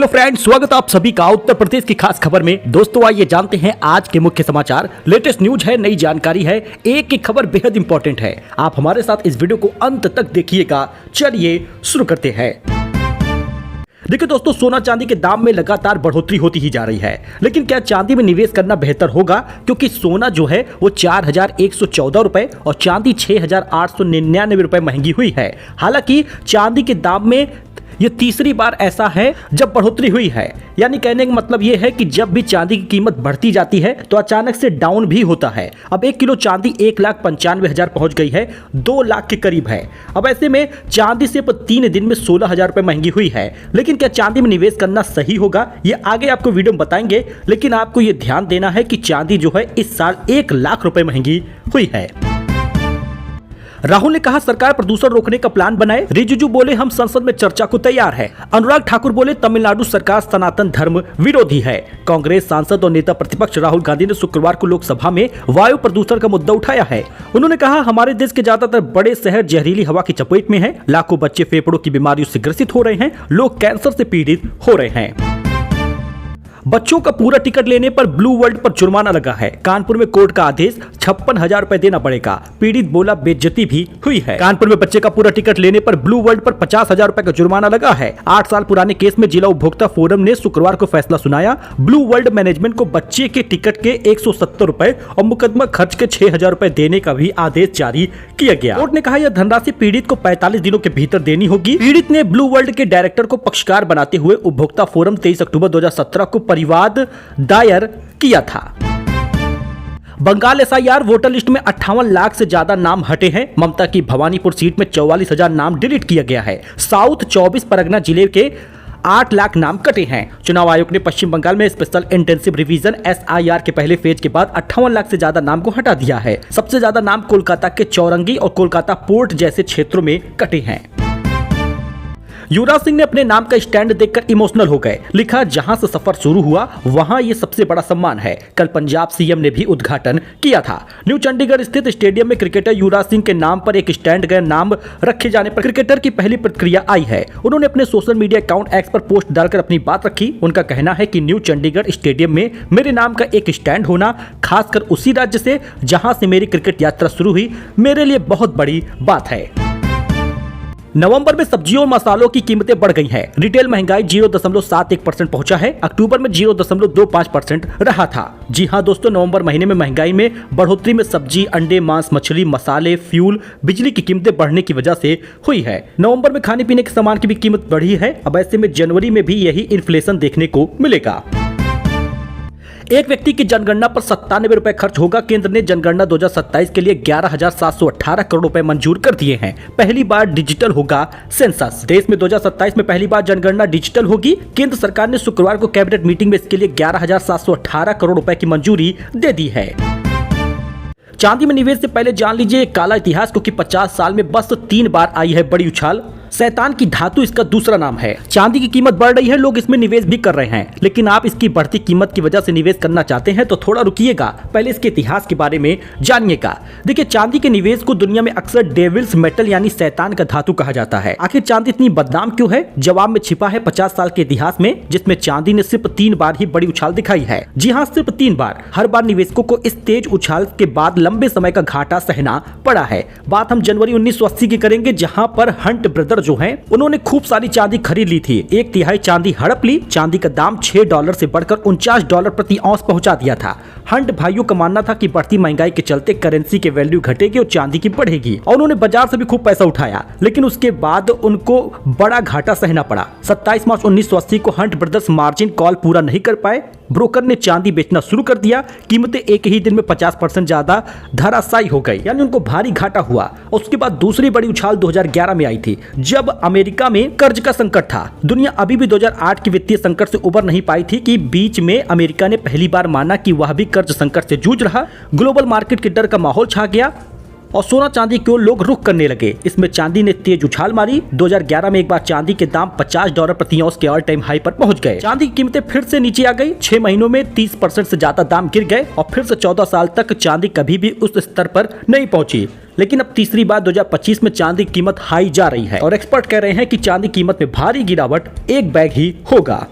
Hello friends, स्वागत है आप सभी का उत्तर प्रदेश की खास खबर में। दोस्तों आइए जानते हैं आज के मुख्य समाचार। लेटेस्ट न्यूज है, नई जानकारी है, एक एक खबर बेहद इंपॉर्टेंट है। आप हमारे साथ इस वीडियो को अंत तक देखिएगा। चलिए शुरू करते हैं। देखिए दोस्तों, सोना चांदी के दाम में लगातार बढ़ोतरी होती ही जा रही है, लेकिन क्या चांदी में निवेश करना बेहतर होगा? क्योंकि सोना जो है वो 4,114 रुपए और चांदी 6,899 रुपए महंगी हुई है। हालांकि चांदी के दाम में ये तीसरी बार ऐसा है जब बढ़ोतरी हुई है। यानी कहने का मतलब ये है कि जब भी चांदी की कीमत बढ़ती जाती है तो अचानक से डाउन भी होता है। अब 1 किलो चांदी 1,95,000 पहुंच गई है, 2 लाख के करीब है। अब ऐसे में चांदी सिर्फ 3 दिन में 16,000 रुपए महंगी हुई है। लेकिन क्या चांदी में निवेश करना सही होगा, ये आगे आपको वीडियो में बताएंगे। लेकिन आपको ये ध्यान देना है कि चांदी जो है इस साल 1 लाख रुपए महंगी हुई है। राहुल ने कहा सरकार प्रदूषण रोकने का प्लान बनाए। रिजिजू बोले हम संसद में चर्चा को तैयार है। अनुराग ठाकुर बोले तमिलनाडु सरकार सनातन धर्म विरोधी है। कांग्रेस सांसद और नेता प्रतिपक्ष राहुल गांधी ने शुक्रवार को लोकसभा में वायु प्रदूषण का मुद्दा उठाया है। उन्होंने कहा हमारे देश के ज्यादातर बड़े शहर जहरीली हवा की चपेट में है। लाखों बच्चे फेफड़ों की बीमारियों से ग्रसित हो रहे हैं। लोग कैंसर से पीड़ित हो रहे हैं। बच्चों का पूरा टिकट लेने पर ब्लू वर्ल्ड पर जुर्माना लगा है। कानपुर में कोर्ट का आदेश, 56,000 रुपए देना पड़ेगा। पीड़ित बोला बेइज्जती भी हुई है। कानपुर में बच्चे का पूरा टिकट लेने पर ब्लू वर्ल्ड पर 50,000 रुपए का जुर्माना लगा है। 8 साल पुराने केस में जिला उपभोक्ता फोरम ने शुक्रवार को फैसला सुनाया। ब्लू वर्ल्ड मैनेजमेंट को बच्चे के टिकट के 170 रुपए और मुकदमा खर्च के 6,000 रुपए देने का भी आदेश जारी किया गया। कोर्ट ने कहा यह धनराशि पीड़ित को 45 दिनों के भीतर देनी होगी। पीड़ित ने ब्लू वर्ल्ड के डायरेक्टर को पक्षकार बनाते हुए उपभोक्ता फोरम 23 अक्टूबर 2017 को परिवाद दायर किया था। बंगाल एसआईआर वोटर लिस्ट में 58 लाख से ज्यादा नाम हटे हैं। ममता की भवानीपुर सीट में 44,000 नाम डिलीट किया गया है। साउथ 24 परगना जिले के 8 लाख नाम कटे हैं। चुनाव आयोग ने पश्चिम बंगाल में स्पेशल इंटेंसिव रिवीजन एसआईआर के पहले फेज के बाद 58 लाख से ज्यादा नाम को हटा दिया है। सबसे ज्यादा नाम कोलकाता के चौरंगी और कोलकाता पोर्ट जैसे क्षेत्रों में कटे हैं। युवराज सिंह ने अपने नाम का स्टैंड देखकर इमोशनल हो गए। लिखा जहां से सफर शुरू हुआ वहां ये सबसे बड़ा सम्मान है। कल पंजाब सीएम ने भी उद्घाटन किया था। न्यू चंडीगढ़ स्थित स्टेडियम में क्रिकेटर युवराज सिंह के नाम पर एक स्टैंड का नाम रखे जाने पर क्रिकेटर की पहली प्रतिक्रिया आई है। उन्होंने अपने सोशल मीडिया अकाउंट एक्स पर पोस्ट डालकर अपनी बात रखी। उनका कहना है कि न्यू चंडीगढ़ स्टेडियम में मेरे नाम का एक स्टैंड होना, खासकर उसी राज्य से जहां से मेरी क्रिकेट यात्रा शुरू हुई, मेरे लिए बहुत बड़ी बात है। नवंबर में सब्जियों और मसालों की कीमतें बढ़ गई हैं। रिटेल महंगाई 0.71% पहुंचा है। अक्टूबर में 0.25% रहा था। जी हां दोस्तों, नवंबर महीने में महंगाई में बढ़ोतरी में सब्जी, अंडे, मांस, मछली, मसाले, फ्यूल, बिजली की कीमतें बढ़ने की वजह से हुई है। नवंबर में खाने पीने के सामान की भी कीमत बढ़ी है। अब ऐसे में जनवरी में भी यही इन्फ्लेशन देखने को मिलेगा। एक व्यक्ति की जनगणना पर 97 रुपए खर्च होगा। केंद्र ने जनगणना 2027 के लिए 11,718 करोड़ रुपए मंजूर कर दिए हैं। पहली बार डिजिटल होगा सेंसस। देश में 2027 में पहली बार जनगणना डिजिटल होगी। केंद्र सरकार ने शुक्रवार को कैबिनेट मीटिंग में इसके लिए 11,718 करोड़ रुपए की मंजूरी दे दी है। चांदी में निवेश से पहले जान लीजिए एक काला इतिहास, क्योंकि 50 साल में बस 3 बार आई है बड़ी उछाल। शैतान की धातु इसका दूसरा नाम है। चांदी की कीमत बढ़ रही है, लोग इसमें निवेश भी कर रहे हैं। लेकिन आप इसकी बढ़ती कीमत की वजह से निवेश करना चाहते हैं तो थोड़ा रुकिएगा, पहले इसके इतिहास के बारे में जानिएगा। देखिए, चांदी के निवेश को दुनिया में अक्सर डेविल्स मेटल यानी शैतान का धातु कहा जाता है। आखिर चांदी इतनी बदनाम क्यों है? जवाब में छिपा है 50 साल के इतिहास में, जिसमें चांदी ने सिर्फ 3 बार ही बड़ी उछाल दिखाई है। जी हाँ, सिर्फ 3 बार। हर बार निवेशकों को इस तेज उछाल के बाद लंबे समय का घाटा सहना पड़ा है। बात हम जनवरी 1980 की करेंगे, जहाँ पर हंट ब्रदर जो है उन्होंने खूब सारी चांदी खरीद ली थी। 1/3 चांदी हड़प ली। चांदी का दाम $6 से बढ़कर $49 प्रति औंस पहुंचा दिया था। हंट भाइयों का मानना था कि बढ़ती महंगाई के चलते करेंसी के वैल्यू घटेगी और चांदी की बढ़ेगी, और उन्होंने बाजार से भी खूब पैसा उठाया। लेकिन उसके बाद उनको बड़ा घाटा सहना पड़ा। 27 मार्च 1980 को हंट ब्रदर्स मार्जिन कॉल पूरा नहीं कर पाए। ब्रोकर ने चांदी बेचना शुरू कर दिया। कीमतें एक ही दिन में 50% ज्यादा धराशायी हो गई, यानी उनको भारी घाटा हुआ। उसके बाद दूसरी बड़ी उछाल 2011 में आई थी, जब अमेरिका में कर्ज का संकट था। दुनिया अभी भी 2008 के वित्तीय संकट से उबर नहीं पाई थी कि बीच में अमेरिका ने पहली बार माना कि वह भी कर्ज संकट से जूझ रहा। ग्लोबल मार्केट के डर का माहौल छा गया और सोना चांदी की ओर लोग रुख करने लगे। इसमें चांदी ने तेज उछाल मारी। 2011 में एक बार चांदी के दाम $50 प्रति औंस के ऑल टाइम हाई पर पहुंच गए। चांदी की कीमतें फिर से नीचे आ गई। 6 महीनों में 30% से ज्यादा दाम गिर गए और फिर से 14 साल तक चांदी कभी भी उस स्तर पर नहीं पहुंची। लेकिन अब तीसरी बार 2025 में चांदी की कीमत हाई जा रही है और एक्सपर्ट कह रहे हैं कि चांदी कीमत में भारी गिरावट एक बैग ही होगा।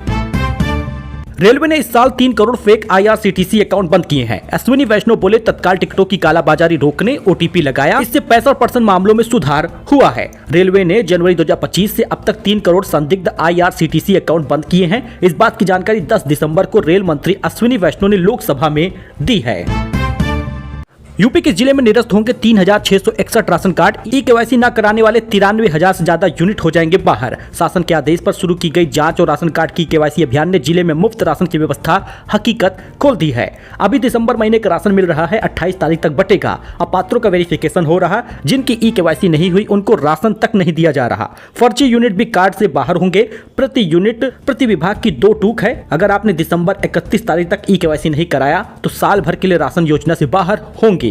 रेलवे ने इस साल 3 करोड़ फेक IRCTC अकाउंट बंद किए हैं। अश्विनी वैष्णव बोले तत्काल टिकटों की कालाबाजारी रोकने OTP लगाया, इससे 65% मामलों में सुधार हुआ है। रेलवे ने जनवरी 2025 से अब तक 3 करोड़ संदिग्ध IRCTC अकाउंट बंद किए हैं। इस बात की जानकारी 10 दिसंबर को रेल मंत्री अश्विनी वैष्णव ने लोकसभा में दी है। यूपी के जिले में निरस्त होंगे 3661 राशन कार्ड। KYC न कराने वाले 93,000 से ज्यादा यूनिट हो जाएंगे बाहर। शासन के आदेश पर शुरू की गई जांच और राशन कार्ड की KYC अभियान ने जिले में मुफ्त राशन की व्यवस्था हकीकत खोल दी है। अभी दिसंबर महीने का राशन मिल रहा है, 28 तारीख तक बटेगा। अब पात्रों का वेरिफिकेशन हो रहा। जिनकी KYC नहीं हुई उनको राशन तक नहीं दिया जा रहा। फर्जी यूनिट भी कार्ड से बाहर होंगे। प्रति यूनिट प्रति विभाग की 2 टूक है। अगर आपने दिसंबर 31 तारीख तक KYC नहीं कराया तो साल भर के लिए राशन योजना से बाहर होंगे।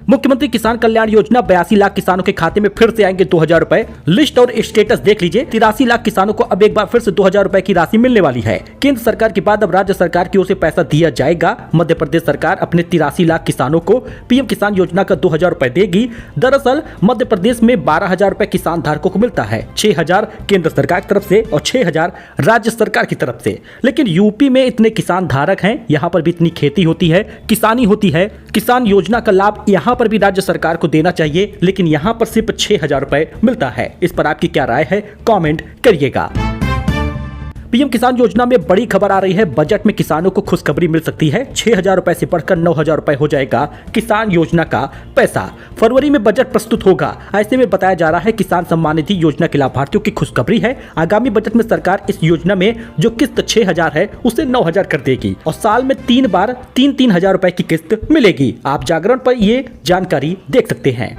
मुख्यमंत्री किसान कल्याण योजना 82 लाख किसानों के खाते में फिर से आएंगे 2000 रुपए। लिस्ट और स्टेटस देख लीजिए। 83 लाख किसानों को अब एक बार फिर से 2000 रुपए की राशि मिलने वाली है। केंद्र सरकार के बाद अब राज्य सरकार की ओर से पैसा दिया जाएगा। मध्य प्रदेश सरकार अपने 83 लाख किसानों को PM किसान योजना का 2000 रुपए देगी। दरअसल मध्य प्रदेश में 12,000 रुपए किसान धारकों को मिलता है, 6,000 केंद्र सरकार की तरफ से और 6,000 राज्य सरकार की तरफ से। लेकिन यूपी में इतने किसान धारक हैं, यहाँ पर भी इतनी खेती होती है, किसानी होती है। किसान योजना का लाभ यहाँ पर भी राज्य सरकार को देना चाहिए, लेकिन यहाँ पर सिर्फ 6,000 रुपए मिलता है। इस पर आपकी क्या राय है, कमेंट करिएगा। PM किसान योजना में बड़ी खबर आ रही है। बजट में किसानों को खुशखबरी मिल सकती है। 6,000 रुपए से बढ़कर 9,000 रुपए हो जाएगा किसान योजना का पैसा। फरवरी में बजट प्रस्तुत होगा। ऐसे में बताया जा रहा है किसान सम्मान निधि योजना के लाभार्थियों की खुशखबरी है। आगामी बजट में सरकार इस योजना में जो किस्त 6,000 है उसे 9,000 कर देगी और साल में 3 बार 3,000 रुपए की किस्त मिलेगी। आप जागरण पर ये जानकारी देख सकते हैं।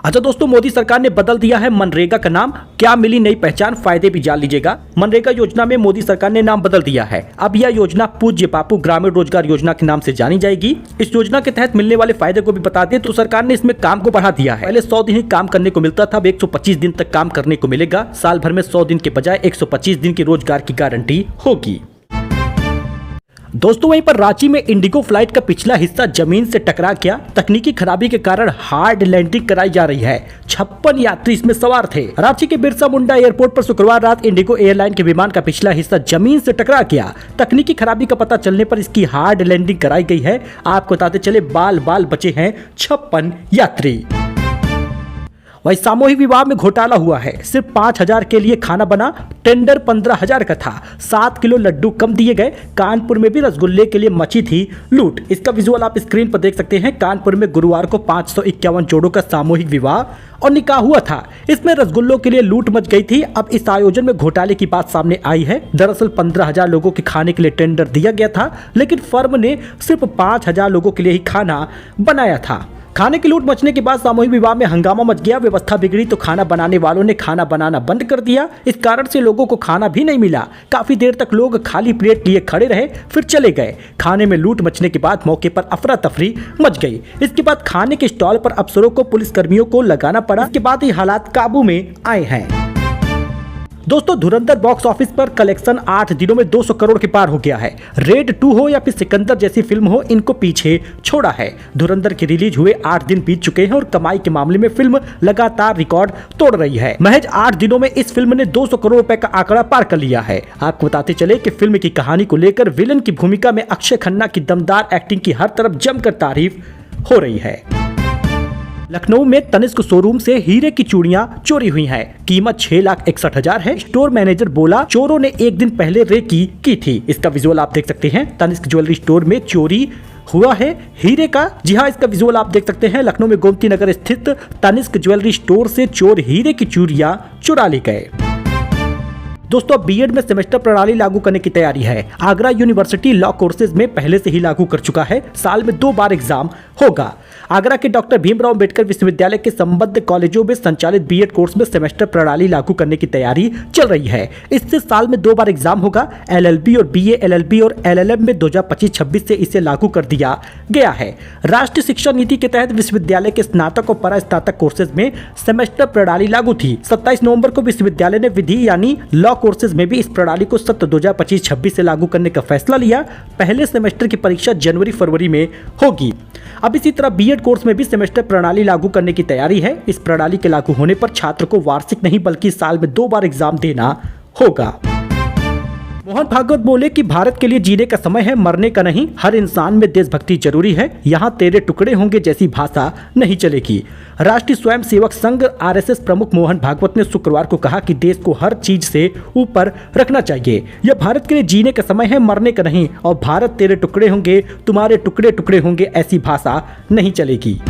अच्छा दोस्तों, मोदी सरकार ने बदल दिया है मनरेगा का नाम। क्या मिली नई पहचान, फायदे भी जान लीजिएगा। मनरेगा योजना में मोदी सरकार ने नाम बदल दिया है। अब यह योजना पूज्य बापू ग्रामीण रोजगार योजना के नाम से जानी जाएगी। इस योजना के तहत मिलने वाले फायदे को भी बता दें तो सरकार ने इसमें काम को बढ़ा दिया है। पहले 100 दिन ही काम करने को मिलता था, अब 125 दिन तक काम करने को मिलेगा। साल भर में 100 दिन के बजाय 125 दिन की रोजगार की गारंटी होगी। दोस्तों, वहीं पर रांची में इंडिगो फ्लाइट का पिछला हिस्सा जमीन से टकरा गया। तकनीकी खराबी के कारण हार्ड लैंडिंग कराई जा रही है। 56 यात्री इसमें सवार थे। रांची के बिरसा मुंडा एयरपोर्ट पर शुक्रवार रात इंडिगो एयरलाइन के विमान का पिछला हिस्सा जमीन से टकरा गया। तकनीकी खराबी का पता चलने पर इसकी हार्ड लैंडिंग कराई गई है। आपको बताते चले बाल बाल बचे हैं 56 यात्री। वही सामूहिक विवाह में घोटाला हुआ है। सिर्फ 5,000 के लिए खाना बना, टेंडर 15,000 का था। 7 किलो लड्डू कम दिए गए। कानपुर में भी रसगुल्ले के लिए मची थी लूट। इसका विजुअल आप स्क्रीन पर देख सकते हैं। कानपुर में गुरुवार को 551 जोड़ों का सामूहिक विवाह और निकाह हुआ था। इसमें रसगुल्लों के लिए लूट मच गई थी। अब इस आयोजन में घोटाले की बात सामने आई है। दरअसल 15,000 लोगों के खाने के लिए टेंडर दिया गया था, लेकिन फर्म ने सिर्फ 5,000 लोगों के लिए ही खाना बनाया था। खाने की लूट मचने के बाद सामूहिक विवाह में हंगामा मच गया। व्यवस्था बिगड़ी तो खाना बनाने वालों ने खाना बनाना बंद कर दिया। इस कारण से लोगों को खाना भी नहीं मिला। काफी देर तक लोग खाली प्लेट लिए खड़े रहे, फिर चले गए। खाने में लूट मचने के बाद मौके पर अफरा तफरी मच गई। इसके बाद खाने के स्टॉल पर अफसरों को, पुलिसकर्मियों को लगाना पड़ा। इसके बाद ये हालात काबू में आए हैं। दोस्तों, धुरंधर बॉक्स ऑफिस पर कलेक्शन 8 दिनों में 200 करोड़ के पार हो गया है। रेड 2 हो या फिर सिकंदर जैसी फिल्म हो, इनको पीछे छोड़ा है। धुरंधर की रिलीज हुए 8 दिन बीत चुके हैं और कमाई के मामले में फिल्म लगातार रिकॉर्ड तोड़ रही है। महज 8 दिनों में इस फिल्म ने 200 करोड़ रुपए का आंकड़ा पार कर लिया है। आपको बताते चले कि फिल्म की कहानी को लेकर विलन की भूमिका में अक्षय खन्ना की दमदार एक्टिंग की हर तरफ जमकर तारीफ हो रही है। लखनऊ में तनिष्क शोरूम से हीरे की चूड़ियां चोरी हुई हैं। कीमत 6,61,000 है। स्टोर मैनेजर बोला चोरों ने एक दिन पहले रेकी की थी। इसका विजुअल आप देख सकते हैं। तनिष्क ज्वेलरी स्टोर में चोरी हुआ है हीरे का। जी हाँ, इसका विजुअल आप देख सकते हैं। लखनऊ में गोमती नगर स्थित तनिष्क ज्वेलरी स्टोर से चोर हीरे की चूड़ियां चुरा ले गए। दोस्तों, बीएड में सेमेस्टर प्रणाली लागू करने की तैयारी है। आगरा यूनिवर्सिटी लॉ कोर्सेज में पहले से ही लागू कर चुका है। साल में 2 बार एग्जाम होगा। आगरा के डॉक्टर भीमराव अंबेडकर विश्वविद्यालय के संबद्ध कॉलेजों में संचालित बीएड कोर्स में सेमेस्टर प्रणाली लागू करने की तैयारी चल रही है। इससे साल में 2 बार एग्जाम होगा। एलएलबी और बीए, एलएलबी और एलएलएम में 2025-26 से इसे लागू कर दिया गया है। राष्ट्रीय शिक्षा नीति के तहत विश्वविद्यालय के स्नातक और परास्नातक कोर्सेज में सेमेस्टर प्रणाली लागू थी। 27 नवंबर को विश्वविद्यालय ने विधि यानी लॉ कोर्सेज में भी इस प्रणाली को सत्र 2025-26 से लागू करने का फैसला लिया। पहले सेमेस्टर की परीक्षा जनवरी-फरवरी में होगी। अब इसी तरह बीएड कोर्स में भी सेमेस्टर प्रणाली लागू करने की तैयारी है। इस प्रणाली के लागू होने पर छात्र को वार्षिक नहीं बल्कि साल में 2 बार एग्जाम देना होगा। मोहन भागवत बोले कि भारत के लिए जीने का समय है, मरने का नहीं। हर इंसान में देशभक्ति जरूरी है। यहाँ तेरे टुकड़े होंगे जैसी भाषा नहीं चलेगी। राष्ट्रीय स्वयंसेवक संघ आरएसएस प्रमुख मोहन भागवत ने शुक्रवार को कहा कि देश को हर चीज से ऊपर रखना चाहिए। यह भारत के लिए जीने का समय है, मरने का नहीं। और भारत तेरे टुकड़े होंगे, तुम्हारे टुकड़े टुकड़े होंगे, ऐसी भाषा नहीं चलेगी।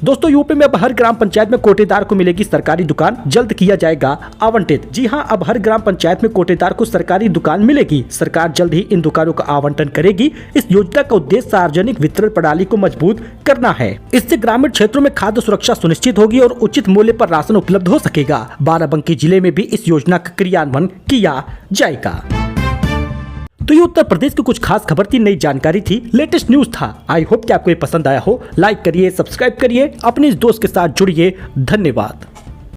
दोस्तों, यूपी में अब हर ग्राम पंचायत में कोटेदार को मिलेगी सरकारी दुकान, जल्द किया जाएगा आवंटित। जी हां, अब हर ग्राम पंचायत में कोटेदार को सरकारी दुकान मिलेगी। सरकार जल्द ही इन दुकानों का आवंटन करेगी। इस योजना का उद्देश्य सार्वजनिक वितरण प्रणाली को मजबूत करना है। इससे ग्रामीण क्षेत्रों में खाद्य सुरक्षा सुनिश्चित होगी और उचित मूल्य पर राशन उपलब्ध हो सकेगा। बाराबंकी जिले में भी इस योजना का क्रियान्वयन किया जाएगा। तो ये उत्तर प्रदेश की कुछ खास खबर थी, नई जानकारी थी, लेटेस्ट न्यूज था। आई होप कि आपको ये पसंद आया हो। लाइक करिए, सब्सक्राइब करिए, अपने इस दोस्त के साथ जुड़िए। धन्यवाद।